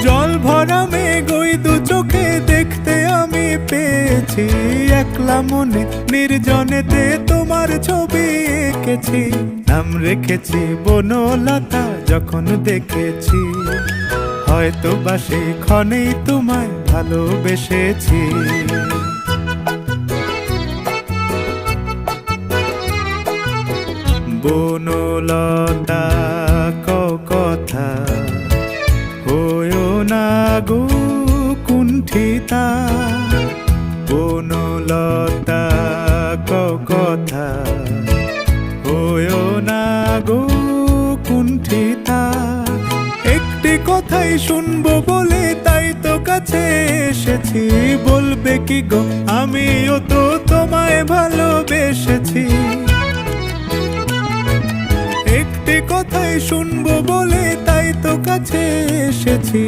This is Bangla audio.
জল ভরা মেঘ ওই দু চোখে দেখতে আমি পেয়েছি, একলা মনে নির্জনেতে তোমার ছবি এঁকেছি। নাম রেখেছি বনলতা যখন দেখেছি, হয়তো বা সেই ক্ষণেই তোমায় ভালোবেসেছি। বনলতা কথা হয়ো না গো কুণ্ঠিতা, বনলতা কথা হয়ো না গো কুণ্ঠিতা। একটি কথাই শুনবো বলে তাই তো কাছে এসেছি, বলবে কি গো আমিও তো তোমায় ভালোবেসেছি। একটি কথাই শুনবো বলে তাই তো কাছে এসেছি,